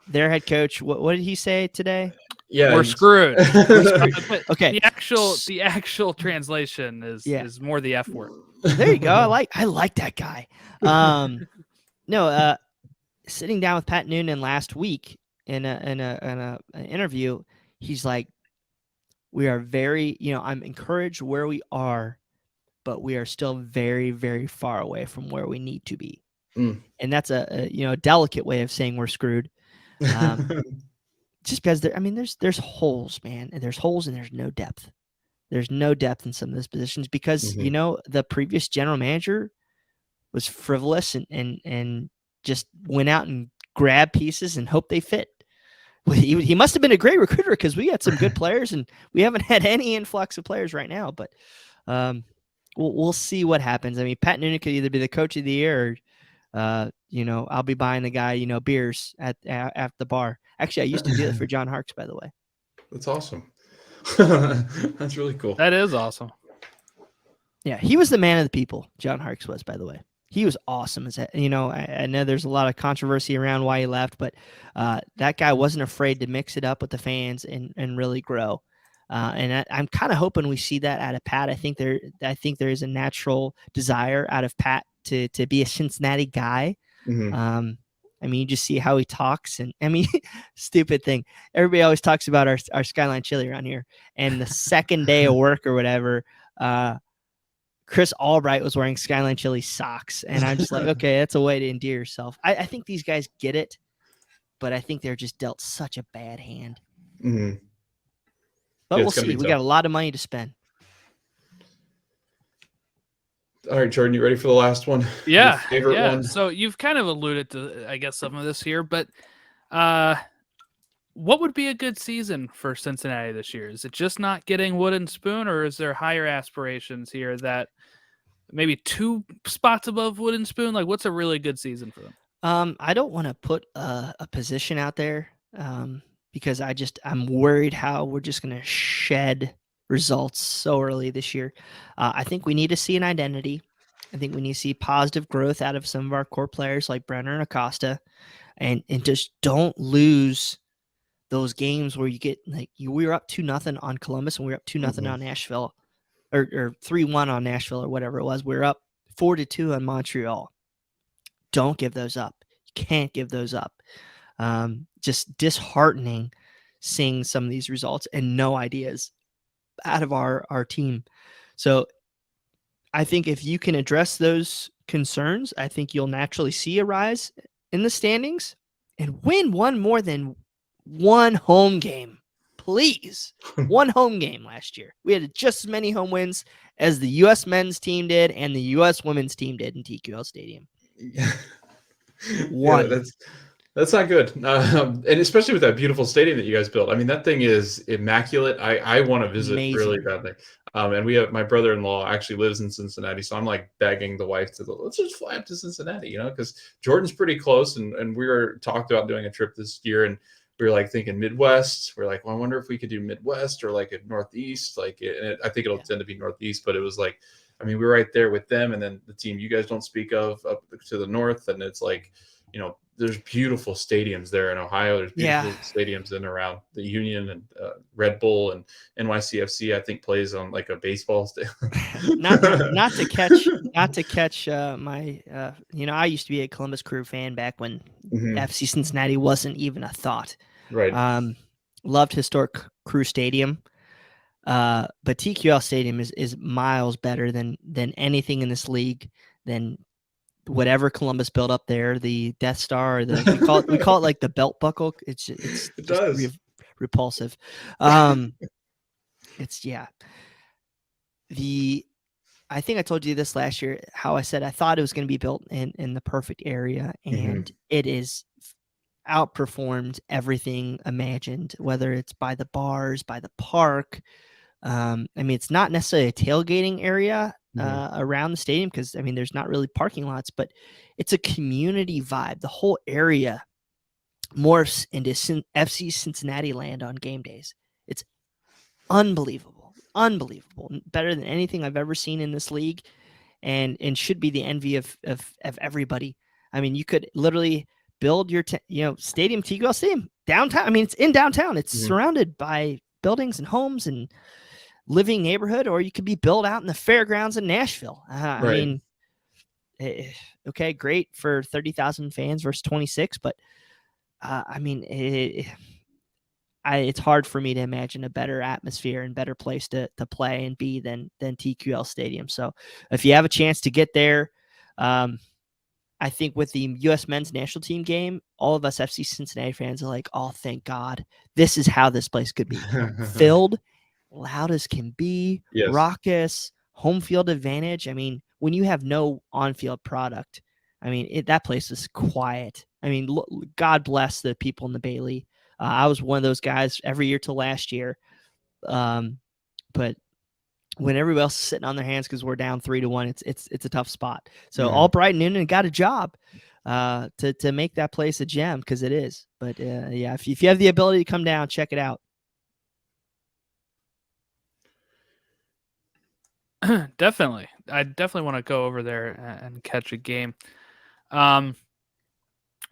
C: head coach. What did he say today?
A: Yeah, we're screwed.
C: Okay.
A: The actual translation is more the F word.
C: There you go. I like that guy. Sitting down with Pat Noonan last week in an interview, he's like, we are very, I'm encouraged where we are, but we are still very, very far away from where we need to be. And that's a delicate way of saying we're screwed. Just because there's holes, man, and there's holes and there's no depth. There's no depth in some of those positions because the previous general manager was frivolous and just went out and grabbed pieces and hoped they fit. He must have been a great recruiter because we had some good players and we haven't had any influx of players right now. But we'll see what happens. I mean, Pat Noonan could either be the coach of the year or I'll be buying the guy, beers at the bar. Actually, I used to do that for John Harkes, by the way.
D: That's awesome. That's really cool.
A: That is awesome.
C: Yeah, he was the man of the people. John Harkes was, by the way. He was awesome. I know there's a lot of controversy around why he left, but that guy wasn't afraid to mix it up with the fans and really grow. And I'm kind of hoping we see that out of Pat. I think there is a natural desire out of Pat to be a Cincinnati guy. I mean, you just see how he talks, and I mean, stupid thing. Everybody always talks about our Skyline Chili around here, and the second day of work or whatever, Chris Albright was wearing Skyline Chili socks, and I'm just like, okay, that's a way to endear yourself. I think these guys get it, but I think they're just dealt such a bad hand.
B: Mm-hmm.
C: But we'll see. We got a lot of money to spend.
B: All right, Jordan, you ready for the last one?
A: Yeah.
B: Your favorite one?
A: So you've kind of alluded to, I guess, some of this here, but what would be a good season for Cincinnati this year? Is it just not getting wooden spoon, or is there higher aspirations here that maybe 2 spots above wooden spoon? Like, what's a really good season for them?
C: I don't want to put a position out there because I'm worried how we're just going to shed results so early this year. I think we need to see an identity. I think we need to see positive growth out of some of our core players like Brenner and Acosta, and just don't lose those games where you get like we were up 2-0 on Columbus and we were up 2-0 on Nashville, or 3-1 on Nashville or whatever it was. We were up 4-2 on Montreal. Don't give those up. You can't give those up. Just disheartening seeing some of these results and no ideas out of our team. So I think if you can address those concerns, I think you'll naturally see a rise in the standings and win one more than one home game. Please. One home game last year. We had just as many home wins as the U.S. men's team did and the U.S. women's team did in TQL Stadium. One.
B: Yeah, that's not good. And especially with that beautiful stadium that you guys built. I mean, that thing is immaculate. I want to visit really badly. And my brother-in-law actually lives in Cincinnati. So I'm like begging the wife let's just fly up to Cincinnati, because Jordan's pretty close. And we were talked about doing a trip this year, and we were like thinking Midwest. We're like, well, I wonder if we could do Midwest or like a Northeast. I think it'll tend to be Northeast, but it was like, I mean, we're right there with them. And then the team you guys don't speak of up to the north. And it's like, there's beautiful stadiums there in Ohio. There's beautiful stadiums in around the Union, and Red Bull and NYCFC, I think, plays on like a baseball stadium.
C: not to catch my, I used to be a Columbus Crew fan back when FC Cincinnati wasn't even a thought.
B: Right.
C: Loved historic Crew Stadium. But TQL Stadium is miles better than anything in this league, than whatever Columbus built up there, the Death Star, we call it like the belt buckle. It does. Repulsive. I think I told you this last year, how I said I thought it was going to be built in the perfect area, and it is outperformed everything imagined, whether it's by the bars, by the park. I mean, it's not necessarily a tailgating area around the stadium, because I mean, there's not really parking lots, but it's a community vibe. The whole area morphs into FC Cincinnati land on game days. It's unbelievable, better than anything I've ever seen in this league, and should be the envy of everybody. I mean, you could literally build your stadium, TQL Stadium, downtown. I mean, it's in downtown. It's surrounded by buildings and homes and living neighborhood, or you could be built out in the fairgrounds in Nashville. I mean, okay, great for 30,000 fans versus 26, but I mean, it's hard for me to imagine a better atmosphere and better place to play and be than TQL Stadium. So if you have a chance to get there, I think with the U.S. men's national team game, all of us FC Cincinnati fans are like, oh, thank God. This is how this place could be. Filled, loud as can be, raucous, home field advantage. I mean, when you have no on-field product, I mean, that place is quiet. I mean, God bless the people in the Bailey. I was one of those guys every year till last year. But when everybody else is sitting on their hands because we're down 3-1, it's a tough spot. So Albright and Noonan got a job to make that place a gem, because it is. But if you have the ability to come down, check it out.
A: Definitely. I definitely want to go over there and catch a game.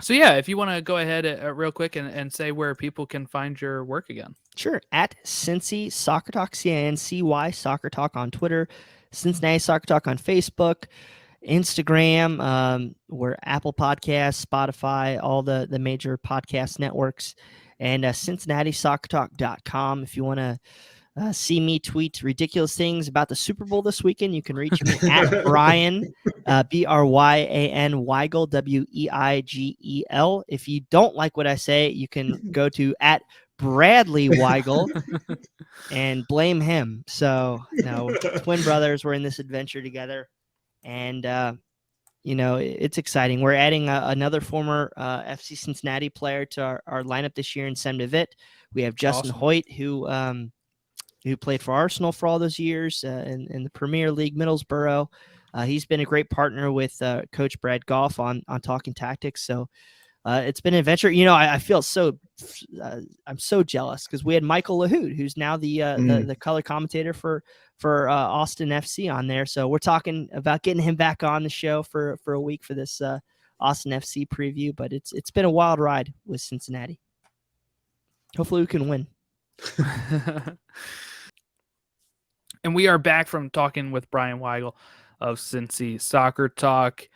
A: So yeah, if you want to go ahead real quick and say where people can find your work again.
C: Sure. At Cincy Soccer Talk, CINCY Soccer Talk on Twitter, Cincinnati Soccer Talk on Facebook. Instagram. We're Apple Podcasts, Spotify, all the major podcast networks, and CincinnatiSoccerTalk.com. If you want to see me tweet ridiculous things about the Super Bowl this weekend, you can reach me at Bryan, Bryan Weigel, Weigel. If you don't like what I say, you can go to at Bradley Weigel and blame him. So, twin brothers, we're in this adventure together, and it's exciting. We're adding another former FC Cincinnati player to our lineup this year in Sem DeVitt. We have Justin Hoyt, who played for Arsenal for all those years in the Premier League, Middlesbrough. He's been a great partner with Coach Brad Goff on Talking Tactics. So it's been an adventure. I feel I'm so jealous because we had Michael LaHood, who's now the color commentator for Austin FC on there. So we're talking about getting him back on the show for a week for this Austin FC preview. But it's been a wild ride with Cincinnati. Hopefully we can win.
A: And we are back from talking with Bryan Weigel of Cincy Soccer Talk.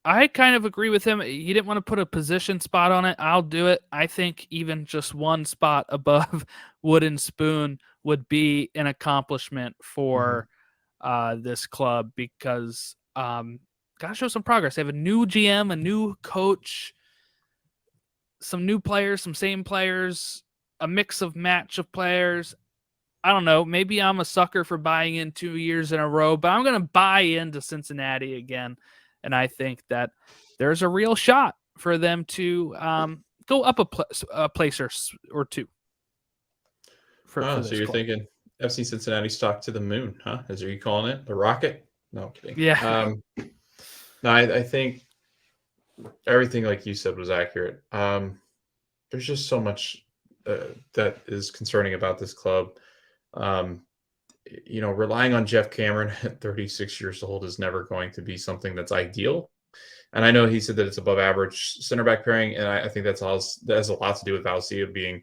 A: I kind of agree with him. He didn't want to put a position spot on it. I'll do it. I think even just one spot above Wooden Spoon would be an accomplishment for this club because got to show some progress. They have a new GM, a new coach, some new players, some same players, a mix of match of players. I don't know. Maybe I'm a sucker for buying in 2 years in a row, but I'm going to buy into Cincinnati again. And I think that there's a real shot for them to go up a place or two.
B: So you're thinking FC Cincinnati stock to the moon, huh? As are you calling it? The rocket? No, I'm kidding.
A: Yeah.
B: No, I think everything like you said was accurate. There's just so much that is concerning about this club. Relying on Jeff Cameron at 36 years old is never going to be something that's ideal. And I know he said that it's above average center back pairing, and I think that has a lot to do with Valcia being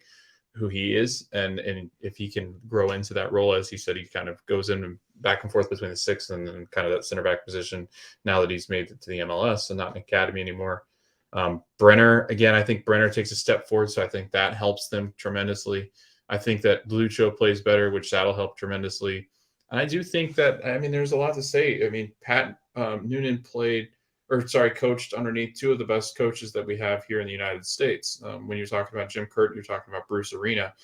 B: who he is, and if he can grow into that role, as he said, he kind of goes in and back and forth between the six and then kind of that center back position. Now that he's made it to the MLS and not an academy anymore, Brenner again. I think Brenner takes a step forward, so I think that helps them tremendously. I think that Lucho plays better, which that'll help tremendously. And I do think that, there's a lot to say. Pat Noonan coached underneath two of the best coaches that we have here in the United States. When you're talking about Jim Curtin, you're talking about Bruce Arena.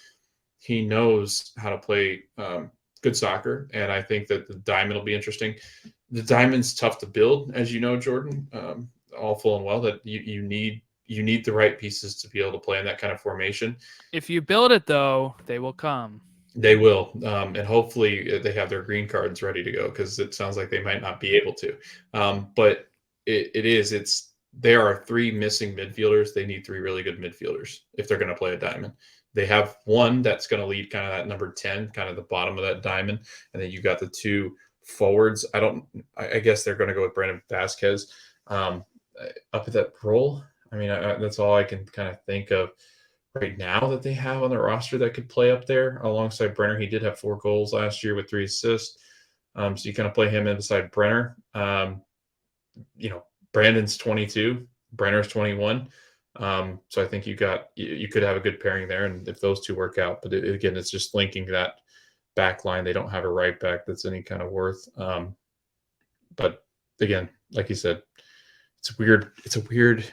B: He knows how to play good soccer, and I think that the diamond will be interesting. The diamond's tough to build, as you know, Jordan, all full and well, that you need the right pieces to be able to play in that kind of formation.
A: If you build it, though, they will come.
B: They will. And hopefully they have their green cards ready to go, because it sounds like they might not be able to. But there are three missing midfielders. They need three really good midfielders if they're going to play a diamond. They have one that's going to lead kind of that number 10, kind of the bottom of that diamond. And then you got the two forwards. I guess they're going to go with Brandon Vasquez up at that role. That's all I can kind of think of right now that they have on the roster that could play up there alongside Brenner. He did have 4 goals last year with 3 assists. So you kind of play him in beside Brenner. Brandon's 22, Brenner's 21. So I think you could have a good pairing there, and if those two work out. But again, it's just linking that back line. They don't have a right back that's any kind of worth. But again, like you said, it's a weird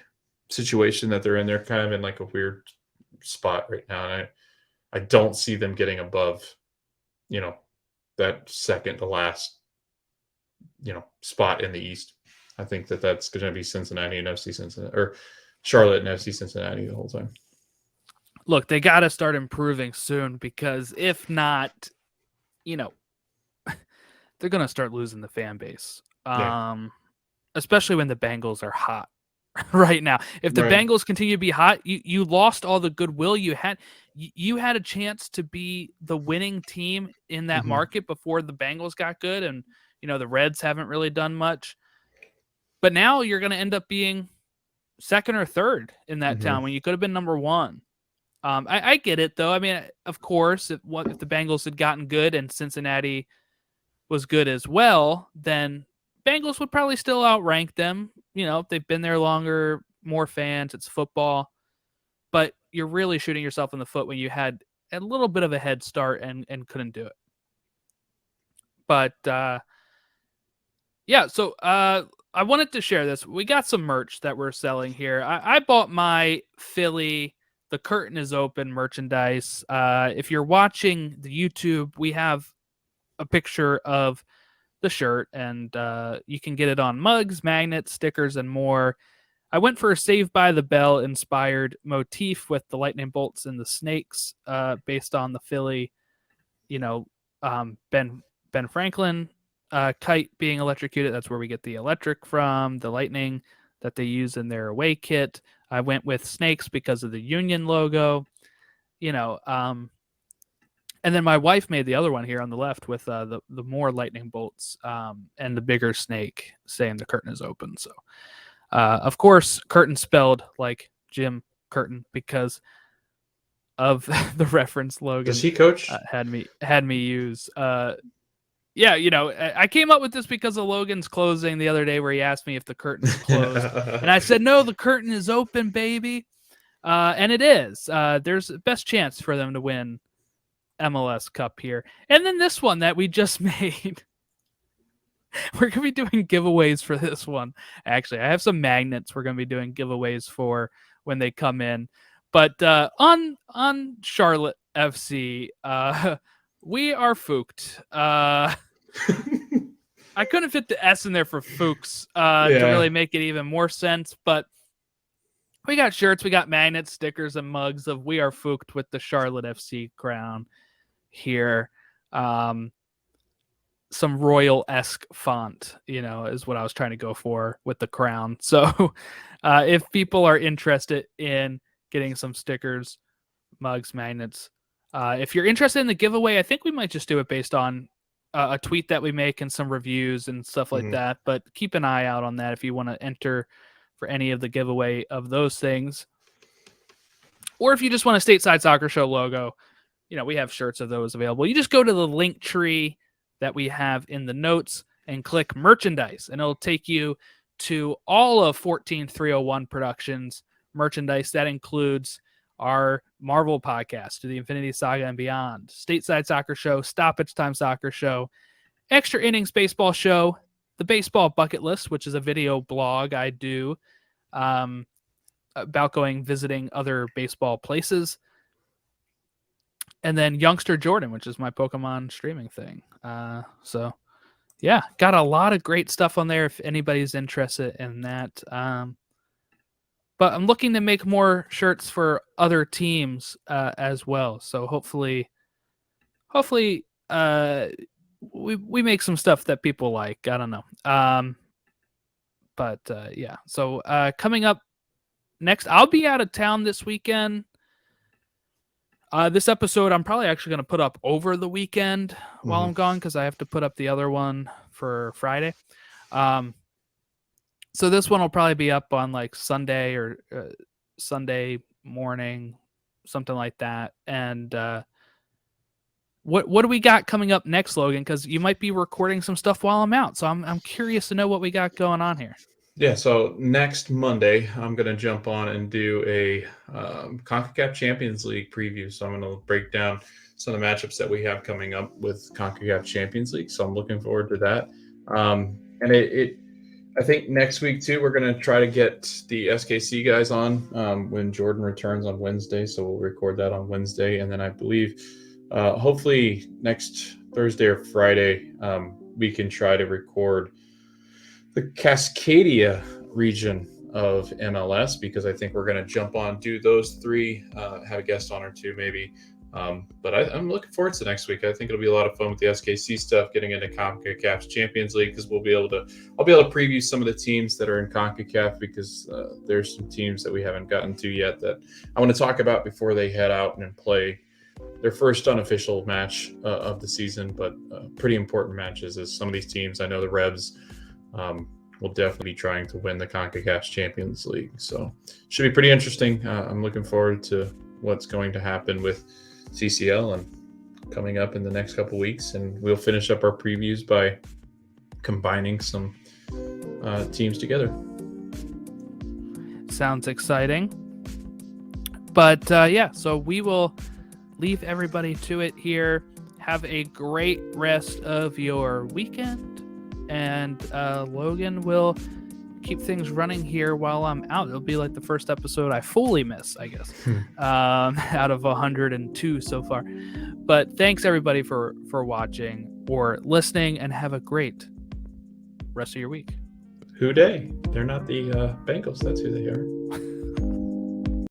B: situation that they're in. They're kind of in like a weird spot right now, and I don't see them getting above that second to last spot in the East. I think that's going to be Cincinnati and FC Cincinnati, or Charlotte and FC Cincinnati the whole time.
A: Look, they got to start improving soon, because if not, they're going to start losing the fan base. Especially when the Bengals are hot right now. If the Bengals continue to be hot, you lost all the goodwill you had. You had a chance to be the winning team in that market before the Bengals got good, and the Reds haven't really done much. But now you're going to end up being second or third in that town when you could have been number 1. I get it, though. Of course, if the Bengals had gotten good and Cincinnati was good as well, then Bengals would probably still outrank them. You know, they've been there longer, more fans, it's football. But you're really shooting yourself in the foot when you had a little bit of a head start and couldn't do it. But yeah, so I wanted to share this. We got some merch that we're selling here. I bought my Philly The Curtain is Open merchandise. If you're watching the YouTube, we have a picture of the shirt, and you can get it on mugs, magnets, stickers, and more. I went for a Saved by the Bell inspired motif with the lightning bolts and the snakes, based on the Philly, Ben Franklin kite being electrocuted. That's where we get the electric from, the lightning that they use in their away kit. I went with snakes because of the Union logo, and then my wife made the other one here on the left with the more lightning bolts and the bigger snake saying the curtain is open. So, of course, curtain spelled like Jim Curtin because of the reference Logan.
B: Does he coach?
A: Had me use. Yeah, I came up with this because of Logan's closing the other day where he asked me if the curtain is closed. And I said, no, the curtain is open, baby. And it is. There's the best chance for them to win MLS Cup here. And then this one that we just made. We're going to be doing giveaways for this one. Actually, I have some magnets we're going to be doing giveaways for when they come in. But on Charlotte FC, we are fooked. I couldn't fit the S in there for Fuchs to really make it even more sense, but we got shirts, we got magnets, stickers, and mugs of We Are Fooked with the Charlotte FC crown here. Some royal-esque font, is what I was trying to go for with the crown. So if people are interested in getting some stickers, mugs, magnets, if you're interested in the giveaway, I think we might just do it based on a tweet that we make and some reviews and stuff like that. But keep an eye out on that if you want to enter for any of the giveaway of those things. Or if you just want a Stateside Soccer Show logo, we have shirts of those available. You just go to the link tree that we have in the notes and click merchandise, and it'll take you to all of 14301 Productions merchandise. That includes our Marvel podcast, To the Infinity Saga and Beyond, Stateside Soccer Show, Stoppage Time Soccer Show, Extra Innings Baseball Show, the Baseball Bucket List, which is a video blog I do about visiting other baseball places, and then Youngster Jordan, which is my Pokemon streaming thing. So yeah, got a lot of great stuff on there if anybody's interested in that. But I'm looking to make more shirts for other teams as well. So hopefully we make some stuff that people like. I don't know. But yeah. So coming up next, I'll be out of town this weekend. This episode I'm probably actually going to put up over the weekend while I'm gone because I have to put up the other one for Friday. So this one will probably be up on like Sunday or Sunday morning, something like that. And what do we got coming up next, Logan? Because you might be recording some stuff while I'm out. So I'm curious to know what we got going on here.
B: Yeah, so next Monday, I'm going to jump on and do a CONCACAF Champions League preview. So I'm going to break down some of the matchups that we have coming up with CONCACAF Champions League. So I'm looking forward to that. And I think next week, too, we're going to try to get the SKC guys on when Jordan returns on Wednesday. So we'll record that on Wednesday. And then I believe hopefully next Thursday or Friday, we can try to record the Cascadia region of MLS, because I think we're going to jump on, do those three, have a guest on or two maybe. But I'm looking forward to next week. I think it'll be a lot of fun with the SKC stuff, getting into CONCACAF's Champions League, because I'll be able to preview some of the teams that are in CONCACAF, because there's some teams that we haven't gotten to yet that I want to talk about before they head out and play their first unofficial match of the season, but pretty important matches, as some of these teams, I know the Rebs will definitely be trying to win the CONCACAF Champions League. So should be pretty interesting. I'm looking forward to what's going to happen with CCL, and coming up in the next couple weeks, and we'll finish up our previews by combining some teams together.
A: Sounds exciting. But so we will leave everybody to it here. Have a great rest of your weekend, and Logan will keep things running here while I'm out. It'll be like the first episode I fully miss, I guess, out of 102 so far. But thanks everybody for watching or listening, and have a great rest of your week.
B: Who dey? They're not the Bengals. That's who they are.